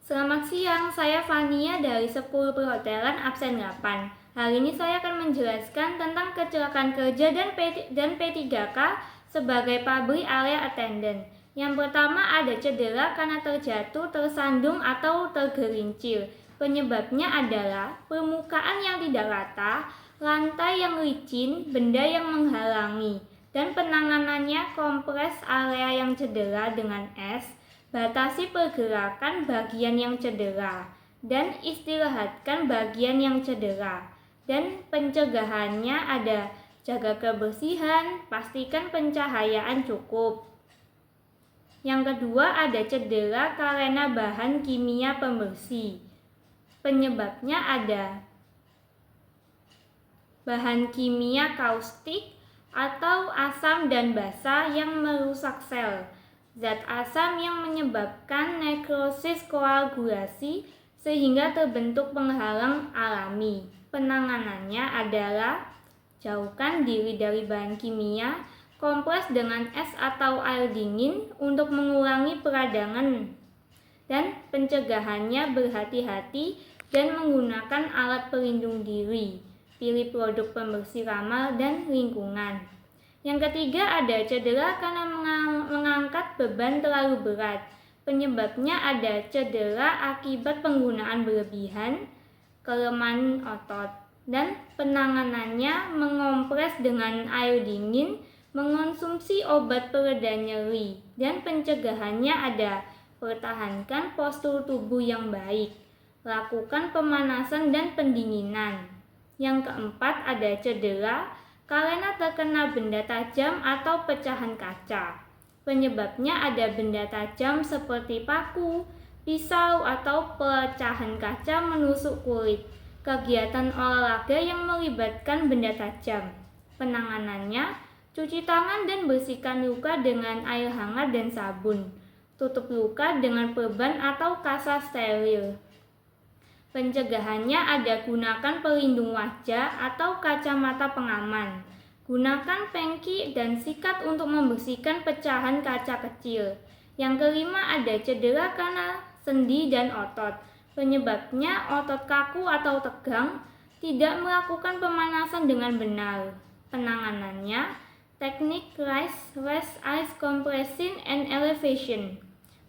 Selamat siang, saya Fania dari 10 Perhotelan absen 8. Hari ini saya akan menjelaskan tentang kecelakaan kerja dan P3K sebagai public area attendant. Yang pertama ada cedera karena terjatuh, tersandung, atau tergelincir. Penyebabnya adalah permukaan yang tidak rata, lantai yang licin, benda yang menghalangi, dan penanganannya kompres area yang cedera dengan es, batasi pergerakan bagian yang cedera, dan istirahatkan bagian yang cedera. Dan pencegahannya ada jaga kebersihan, pastikan pencahayaan cukup. Yang kedua ada cedera karena bahan kimia pembersih. Penyebabnya ada bahan kimia kaustik atau asam dan basa yang merusak sel. Zat asam yang menyebabkan nekrosis koagulasi sehingga terbentuk penghalang alami. Penanganannya adalah jauhkan diri dari bahan kimia, kompres dengan es atau air dingin untuk mengurangi peradangan. Dan pencegahannya berhati-hati dan menggunakan alat pelindung diri. Pilih produk pembersih ramah dan lingkungan. Yang ketiga ada cedera karena mengangkat beban terlalu berat. Penyebabnya ada cedera akibat penggunaan berlebihan, kelemahan otot, dan penanganannya mengompres dengan air dingin, mengonsumsi obat pereda nyeri, dan pencegahannya ada pertahankan postur tubuh yang baik, lakukan pemanasan dan pendinginan. Yang keempat ada cedera karena terkena benda tajam atau pecahan kaca. Penyebabnya ada benda tajam seperti paku, pisau, atau pecahan kaca menusuk kulit. Kegiatan olahraga yang melibatkan benda tajam. Penanganannya, cuci tangan dan bersihkan luka dengan air hangat dan sabun. Tutup luka dengan perban atau kasa steril. Pencegahannya ada gunakan pelindung wajah atau kacamata pengaman. Gunakan pengki dan sikat untuk membersihkan pecahan kaca kecil. Yang kelima ada cedera karena sendi dan otot. Penyebabnya otot kaku atau tegang, tidak melakukan pemanasan dengan benar. Penanganannya teknik rise, rest, ice compression and elevation.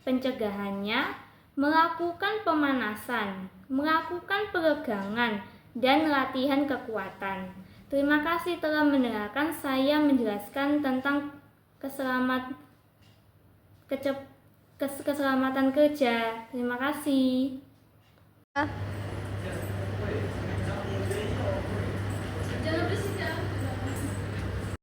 Pencegahannya melakukan pemanasan, melakukan peregangan, dan latihan kekuatan. Terima kasih telah mendengarkan saya menjelaskan tentang keselamatan kerja. Terima kasih.